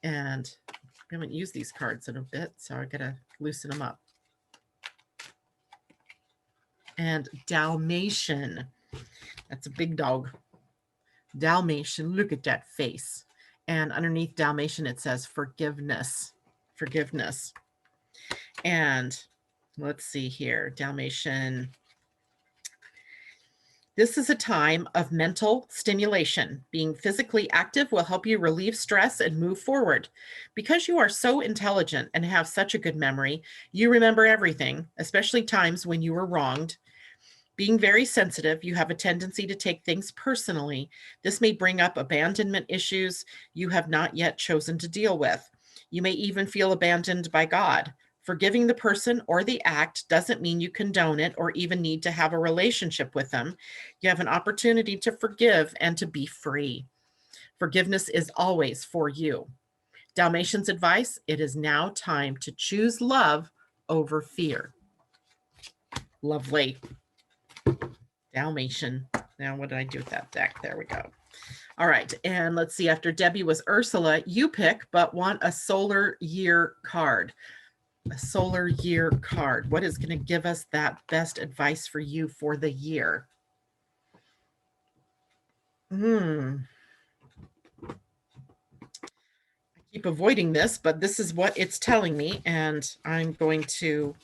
And I haven't used these cards in a bit, so I got to loosen them up. And Dalmatian. That's a big dog. Dalmatian, look at that face. And underneath Dalmatian, it says forgiveness. Forgiveness. And let's see here. Dalmatian. This is a time of mental stimulation. Being physically active will help you relieve stress and move forward. Because you are so intelligent and have such a good memory, you remember everything, especially times when you were wronged. Being very sensitive, you have a tendency to take things personally. This may bring up abandonment issues you have not yet chosen to deal with. You may even feel abandoned by God. Forgiving the person or the act doesn't mean you condone it or even need to have a relationship with them. You have an opportunity to forgive and to be free. Forgiveness is always for you. Dalmatian's advice: it is now time to choose love over fear. Lovely. Dalmatian. Now, what did I do with that deck? There we go. All right. And let's see. After Debbie was Ursula. You pick, but want a solar year card. a solar year card. What is going to give us that best advice for you for the year? I keep avoiding this, but this is what it's telling me, and I'm going to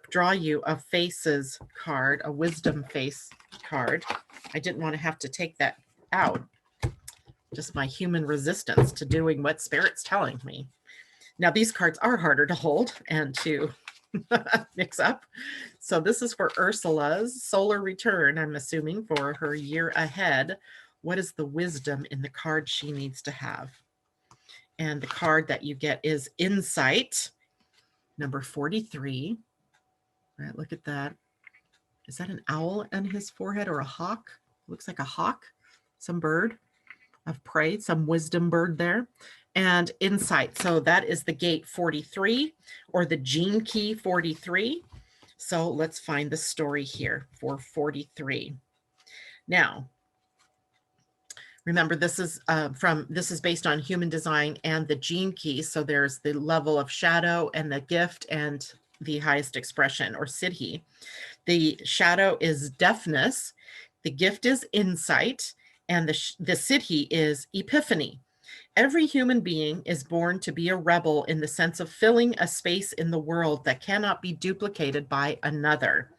draw you a faces card, a wisdom face card. I didn't want to have to take that out. Just my human resistance to doing what Spirit's telling me. Now, these cards are harder to hold and to mix up. So this is for Ursula's solar return, I'm assuming, for her year ahead. What is the wisdom in the card she needs to have? And the card that you get is Insight, number 43. All right, look at that. Is that an owl on his forehead or a hawk? Looks like a hawk, some bird of prey, some wisdom bird there. And Insight. So that is the gate 43 or the gene key 43. So let's find the story here for 43. Now, remember, this is based on human design and the gene key. So there's the level of shadow and the gift and the highest expression or siddhi. The shadow is deafness, the gift is insight, and the siddhi is epiphany. Every human being is born to be a rebel in the sense of filling a space in the world that cannot be duplicated by another.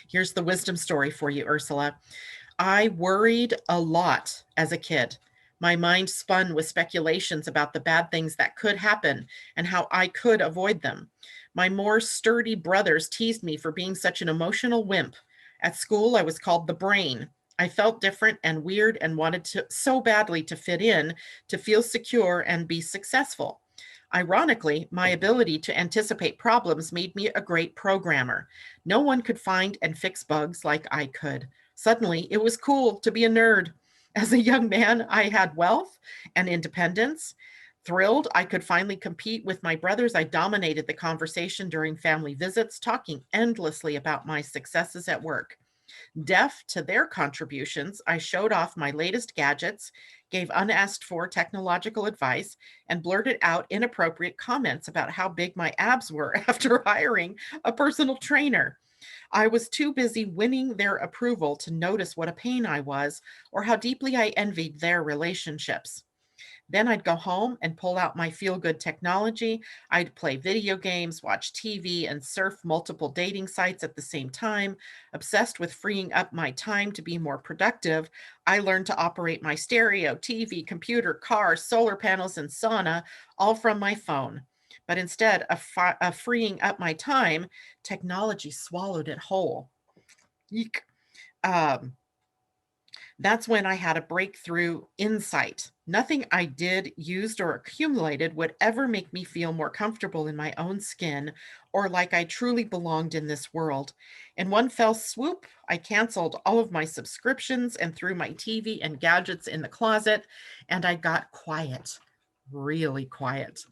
Here's the wisdom story for you, Ursula. I worried a lot as a kid. My mind spun with speculations about the bad things that could happen and how I could avoid them. My more sturdy brothers teased me for being such an emotional wimp. At school, I was called the brain. I felt different and weird and wanted to so badly to fit in, to feel secure and be successful. Ironically, my ability to anticipate problems made me a great programmer. No one could find and fix bugs like I could. Suddenly, it was cool to be a nerd. As a young man, I had wealth and independence. Thrilled I could finally compete with my brothers, I dominated the conversation during family visits, talking endlessly about my successes at work. Deaf to their contributions, I showed off my latest gadgets, gave unasked for technological advice, and blurted out inappropriate comments about how big my abs were after hiring a personal trainer. I was too busy winning their approval to notice what a pain I was or how deeply I envied their relationships. Then I'd go home and pull out my feel-good technology. I'd play video games, watch TV, and surf multiple dating sites at the same time. Obsessed with freeing up my time to be more productive, I learned to operate my stereo, TV, computer, car, solar panels, and sauna all from my phone. But instead of freeing up my time, technology swallowed it whole. Eek. Um, that's when I had a breakthrough insight. Nothing I did, used, or accumulated would ever make me feel more comfortable in my own skin or like I truly belonged in this world. In one fell swoop, I canceled all of my subscriptions and threw my TV and gadgets in the closet, and I got quiet, really quiet.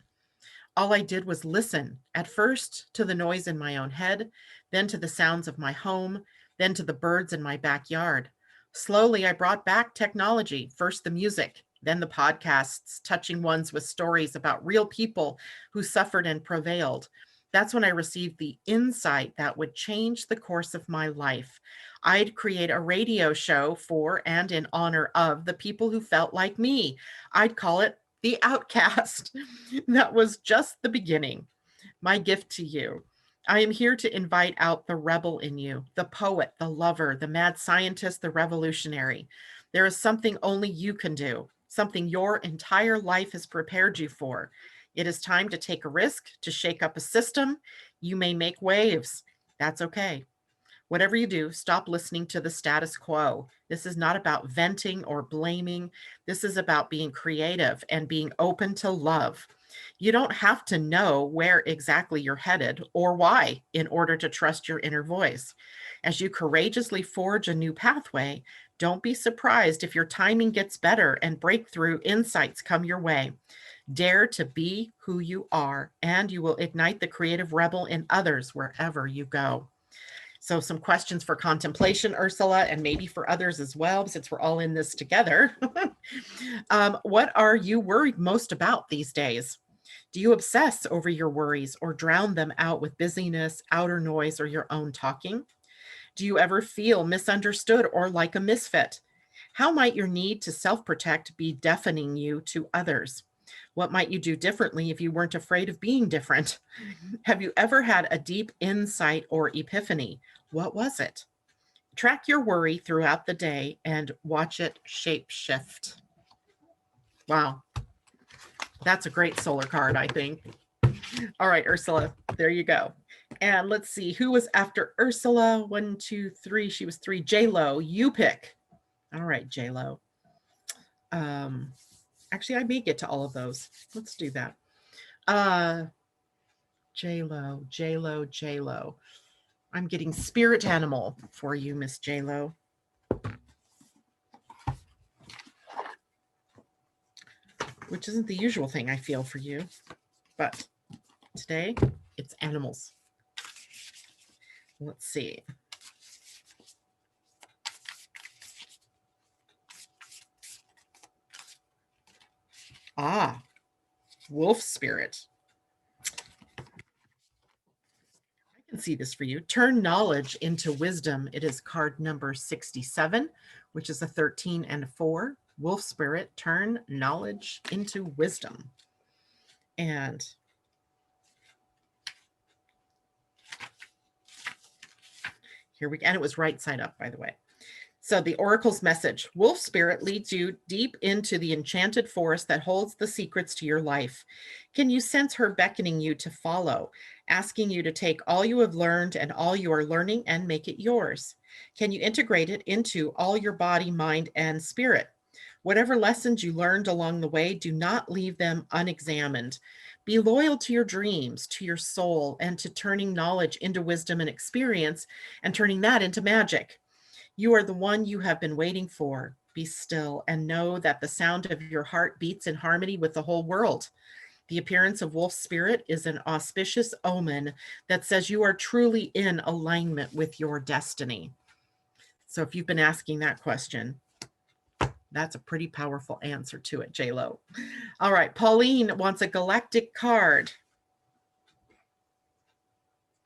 All I did was listen, at first to the noise in my own head, then to the sounds of my home, then to the birds in my backyard. Slowly, I brought back technology, first the music, then the podcasts, touching ones with stories about real people who suffered and prevailed. That's when I received the insight that would change the course of my life. I'd create a radio show for and in honor of the people who felt like me. I'd call it The Outcast. That was just the beginning. My gift to you. I am here to invite out the rebel in you, the poet, the lover, the mad scientist, the revolutionary. There is something only you can do, something your entire life has prepared you for. It is time to take a risk, to shake up a system. You may make waves. That's okay. Whatever you do, stop listening to the status quo. This is not about venting or blaming. This is about being creative and being open to love. You don't have to know where exactly you're headed or why in order to trust your inner voice. As you courageously forge a new pathway, don't be surprised if your timing gets better and breakthrough insights come your way. Dare to be who you are, and you will ignite the creative rebel in others wherever you go. So some questions for contemplation, Ursula, and maybe for others as well, since we're all in this together. What are you worried most about these days? Do you obsess over your worries or drown them out with busyness, outer noise, or your own talking? Do you ever feel misunderstood or like a misfit? How might your need to self protect be deafening you to others? What might you do differently if you weren't afraid of being different? Have you ever had a deep insight or epiphany? What was it? Track your worry throughout the day and watch it shape shift. Wow, that's a great solar card, I think. All right, Ursula, there you go. And let's see who was after Ursula. 1, 2, 3. She was 3. J-Lo, you pick. All right, J-Lo. Actually, I may get to all of those. Let's do that. J-Lo, J-Lo, J-Lo. I'm getting spirit animal for you, Miss J-Lo. Which isn't the usual thing I feel for you, but today it's animals. Let's see. Ah, wolf spirit. I can see this for you. Turn knowledge into wisdom. It is card number 67, which is a 13 and a 4. Wolf spirit, turn knowledge into wisdom. And here we go. And it was right side up, by the way. So the oracle's message: wolf spirit leads you deep into the enchanted forest that holds the secrets to your life. Can you sense her beckoning you to follow, asking you to take all you have learned and all you are learning and make it yours? Can you integrate it into all your body, mind, and spirit? Whatever lessons you learned along the way, do not leave them unexamined. Be loyal to your dreams, to your soul, and to turning knowledge into wisdom and experience and turning that into magic. You are the one you have been waiting for. Be still and know that the sound of your heart beats in harmony with the whole world. The appearance of wolf spirit is an auspicious omen that says you are truly in alignment with your destiny. So if you've been asking that question, that's a pretty powerful answer to it, J-Lo. All right, Pauline wants a galactic card.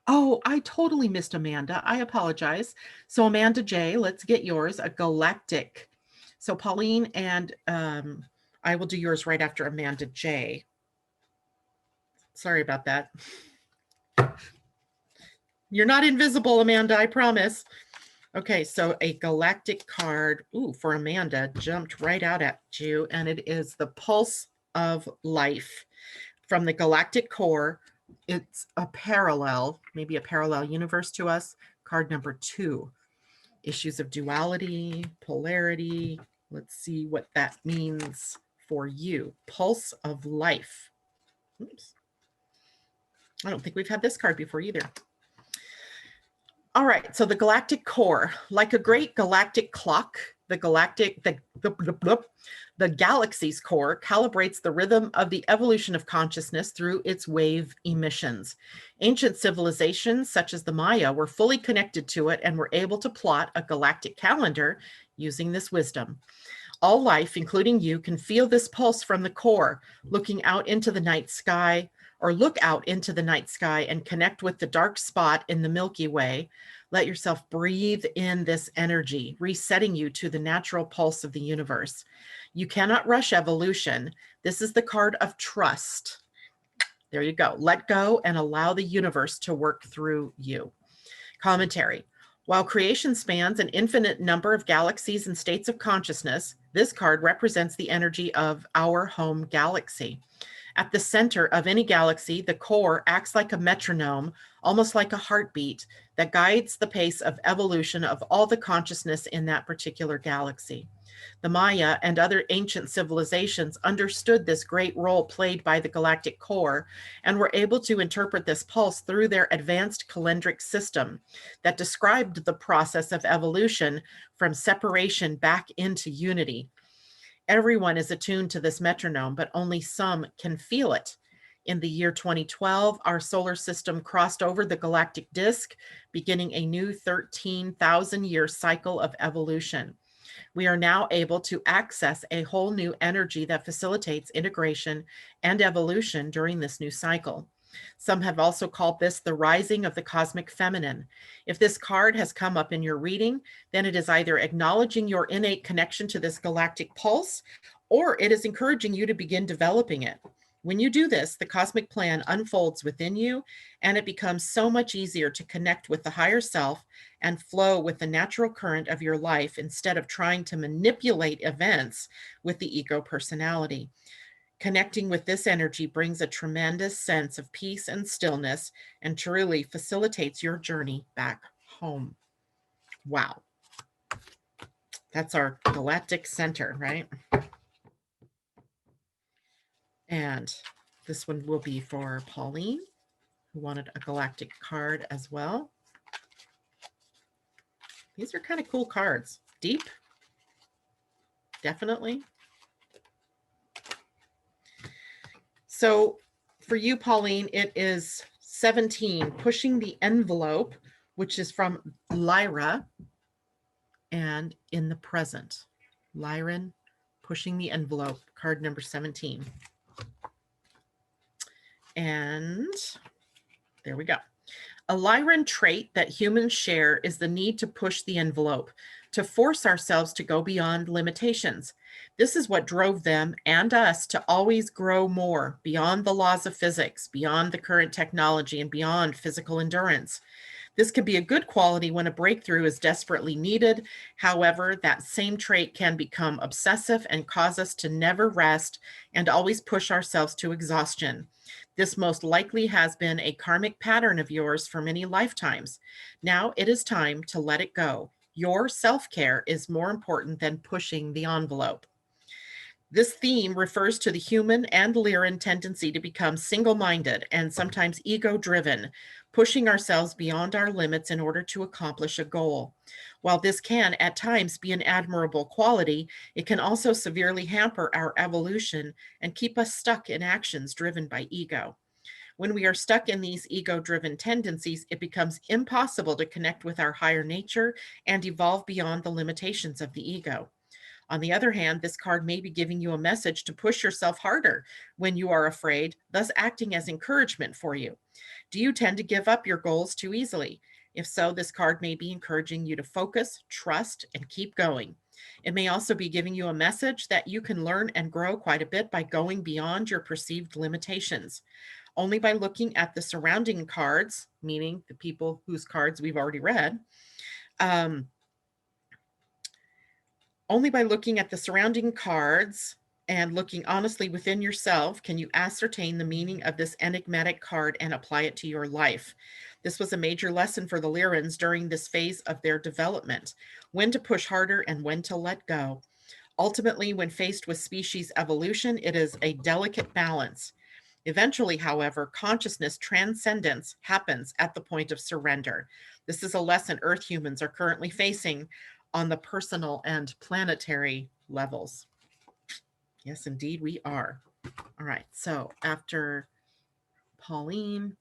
Oh, I totally missed Amanda. I apologize. So Amanda J, let's get yours, a galactic. So Pauline and I will do yours right after Amanda J. Sorry about that. You're not invisible, Amanda, I promise. Okay, so a galactic card, ooh, for Amanda, jumped right out at you, and it is the Pulse of Life from the Galactic Core. It's a parallel, maybe a parallel universe to us. Card number 2, issues of duality, polarity. Let's see what that means for you. Pulse of Life. Oops. I don't think we've had this card before either. All right, so the galactic core, like a great galactic clock, the galaxy's core calibrates the rhythm of the evolution of consciousness through its wave emissions. Ancient civilizations such as the Maya were fully connected to it and were able to plot a galactic calendar using this wisdom. All life, including you, can feel this pulse from the core, looking out into the night sky, or look out into the night sky and connect with the dark spot in the Milky Way. Let yourself breathe in this energy, resetting you to the natural pulse of the universe. You cannot rush evolution. This is the card of trust. There you go. Let go and allow the universe to work through you. Commentary. While creation spans an infinite number of galaxies and states of consciousness, this card represents the energy of our home galaxy. At the center of any galaxy, the core acts like a metronome, almost like a heartbeat, that guides the pace of evolution of all the consciousness in that particular galaxy. The Maya and other ancient civilizations understood this great role played by the galactic core and were able to interpret this pulse through their advanced calendric system that described the process of evolution from separation back into unity. Everyone is attuned to this metronome, but only some can feel it. In the year 2012, our solar system crossed over the galactic disk, beginning a new 13,000-year cycle of evolution. We are now able to access a whole new energy that facilitates integration and evolution during this new cycle. Some have also called this the rising of the cosmic feminine. If this card has come up in your reading, then it is either acknowledging your innate connection to this galactic pulse, or it is encouraging you to begin developing it. When you do this, the cosmic plan unfolds within you, and it becomes so much easier to connect with the higher self and flow with the natural current of your life instead of trying to manipulate events with the ego personality. Connecting with this energy brings a tremendous sense of peace and stillness and truly facilitates your journey back home. Wow. That's our galactic center, right? And this one will be for Pauline, who wanted a galactic card as well. These are kind of cool cards. Deep, definitely. So for you, Pauline, it is 17, pushing the envelope, which is from Lyra, and in the present. Lyran, pushing the envelope, card number 17. And there we go. A Lyran trait that humans share is the need to push the envelope, to force ourselves to go beyond limitations. This is what drove them and us to always grow more beyond the laws of physics, beyond the current technology, and beyond physical endurance. This can be a good quality when a breakthrough is desperately needed. However, that same trait can become obsessive and cause us to never rest and always push ourselves to exhaustion. This most likely has been a karmic pattern of yours for many lifetimes. Now it is time to let it go. Your self-care is more important than pushing the envelope. This theme refers to the human and Lyran tendency to become single-minded and sometimes ego-driven, pushing ourselves beyond our limits in order to accomplish a goal. While this can at times be an admirable quality, it can also severely hamper our evolution and keep us stuck in actions driven by ego. When we are stuck in these ego-driven tendencies, it becomes impossible to connect with our higher nature and evolve beyond the limitations of the ego. On the other hand, this card may be giving you a message to push yourself harder when you are afraid, thus acting as encouragement for you. Do you tend to give up your goals too easily? If so, this card may be encouraging you to focus, trust, and keep going. It may also be giving you a message that you can learn and grow quite a bit by going beyond your perceived limitations. Only by looking at the surrounding cards, meaning the people whose cards we've already read, only by looking at the surrounding cards and looking honestly within yourself can you ascertain the meaning of this enigmatic card and apply it to your life. This was a major lesson for the Lyrans during this phase of their development, when to push harder and when to let go. Ultimately, when faced with species evolution, it is a delicate balance. Eventually, however, consciousness transcendence happens at the point of surrender. This is a lesson Earth humans are currently facing on the personal and planetary levels. Yes, indeed, we are. All right, so after Pauline,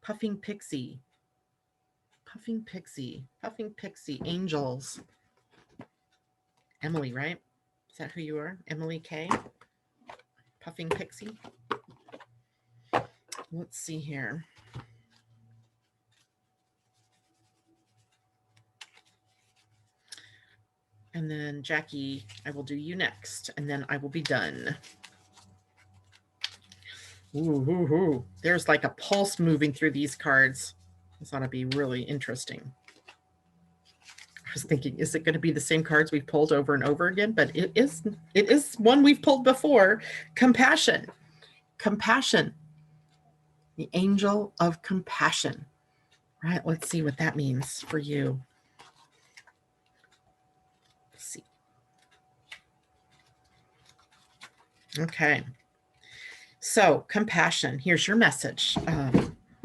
Puffing Pixie, Puffing Pixie, Puffing Pixie, Angels. Emily, right? Is that who you are? Emily K? Puffing Pixie? Let's see here. And then Jackie, I will do you next, and then I will be done. Ooh. There's like a pulse moving through these cards. This ought to be really interesting. I was thinking, is it going to be the same cards we've pulled over and over again? But it is one we've pulled before. Compassion. Compassion. The angel of compassion. Right, let's see what that means for you. Let's see. Okay. So, compassion. Here's your message,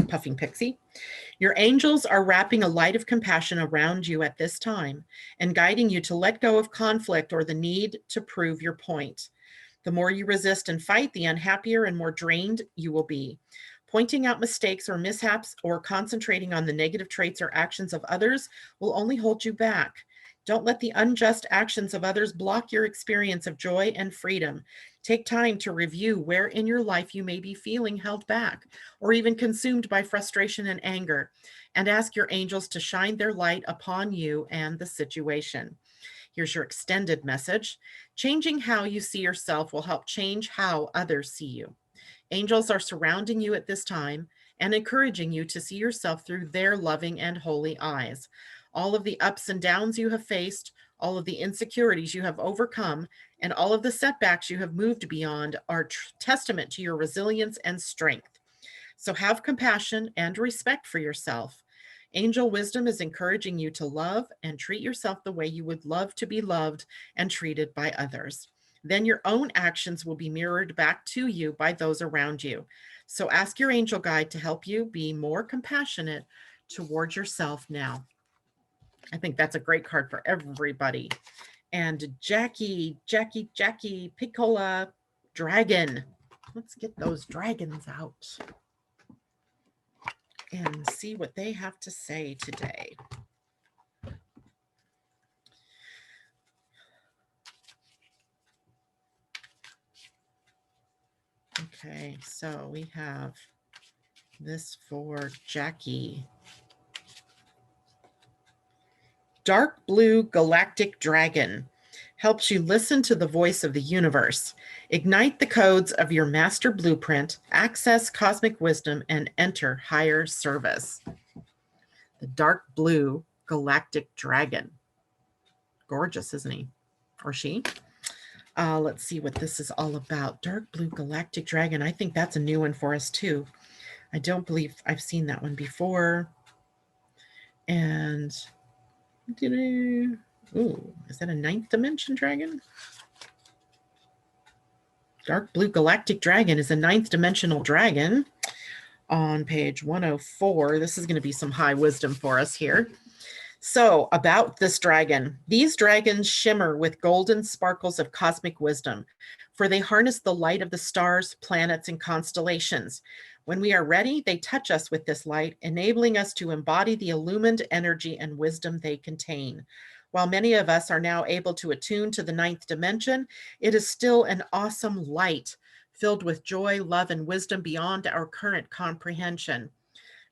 Puffing Pixie. Your angels are wrapping a light of compassion around you at this time and guiding you to let go of conflict or the need to prove your point. The more you resist and fight, the unhappier and more drained you will be. Pointing out mistakes or mishaps or concentrating on the negative traits or actions of others will only hold you back. Don't let the unjust actions of others block your experience of joy and freedom. Take time to review where in your life you may be feeling held back or even consumed by frustration and anger, and ask your angels to shine their light upon you and the situation. Here's your extended message. Changing how you see yourself will help change how others see you. Angels are surrounding you at this time and encouraging you to see yourself through their loving and holy eyes. All of the ups and downs you have faced, all of the insecurities you have overcome, and all of the setbacks you have moved beyond are testament to your resilience and strength. So have compassion and respect for yourself. Angel wisdom is encouraging you to love and treat yourself the way you would love to be loved and treated by others. Then your own actions will be mirrored back to you by those around you. So ask your angel guide to help you be more compassionate towards yourself now. I think that's a great card for everybody. And Jackie, Piccola, Dragon. Let's get those dragons out and see what they have to say today. Okay, so we have this for Jackie. Dark blue galactic dragon helps you listen to the voice of the universe, ignite the codes of your master blueprint, access cosmic wisdom, and enter higher service. The dark blue galactic dragon. Gorgeous, isn't he? Or she? Let's see what this is all about. Dark blue galactic dragon. I think that's a new one for us too. I don't believe I've seen that one before. And ooh, is that a ninth dimension dragon? Dark blue galactic dragon is a ninth dimensional dragon on page 104. This is going to be some high wisdom for us here. So about this dragon, these dragons shimmer with golden sparkles of cosmic wisdom, for they harness the light of the stars, planets, and constellations. When we are ready, they touch us with this light, enabling us to embody the illumined energy and wisdom they contain. While many of us are now able to attune to the ninth dimension, it is still an awesome light filled with joy, love, and wisdom beyond our current comprehension.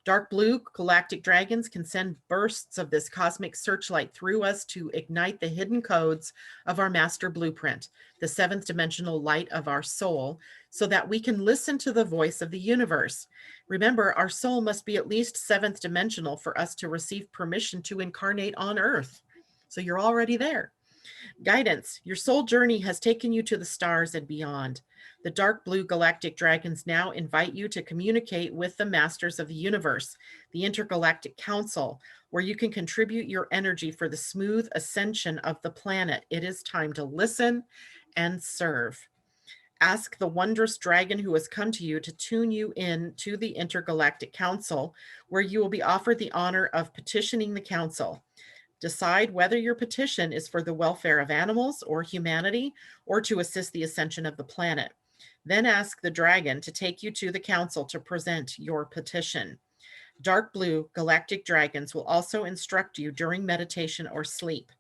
Dark blue galactic dragons can send bursts of this cosmic searchlight through us to ignite the hidden codes of our master blueprint, the seventh dimensional light of our soul, so that we can listen to the voice of the universe. Remember, our soul must be at least seventh dimensional for us to receive permission to incarnate on Earth. So you're already there. Guidance. Your soul journey has taken you to the stars and beyond. The dark blue galactic dragons now invite you to communicate with the masters of the universe, the Intergalactic Council, where you can contribute your energy for the smooth ascension of the planet. It is time to listen and serve. Ask the wondrous dragon who has come to you to tune you in to the Intergalactic Council, where you will be offered the honor of petitioning the council. Decide whether your petition is for the welfare of animals or humanity, or to assist the ascension of the planet. Then ask the dragon to take you to the council to present your petition. Dark blue galactic dragons will also instruct you during meditation or sleep.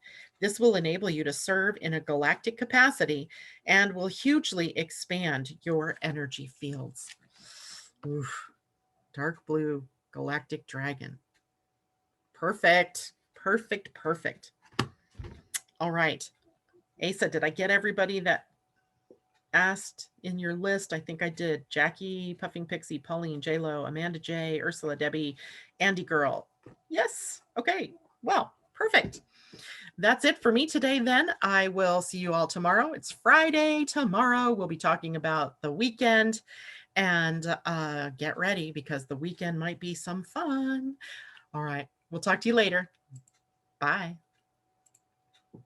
This will enable you to serve in a galactic capacity and will hugely expand your energy fields. Oof. Dark blue galactic dragon. Perfect. Perfect. All right. Asa, did I get everybody that asked in your list? I think I did. Jackie, Puffing Pixie, Pauline, J-Lo, Amanda J, Ursula, Debbie, Andy Girl. Yes. Okay. Well, perfect. That's it for me today then. I will see you all tomorrow. It's Friday tomorrow. We'll be talking about the weekend, and get ready because the weekend might be some fun. All right. We'll talk to you later. Bye.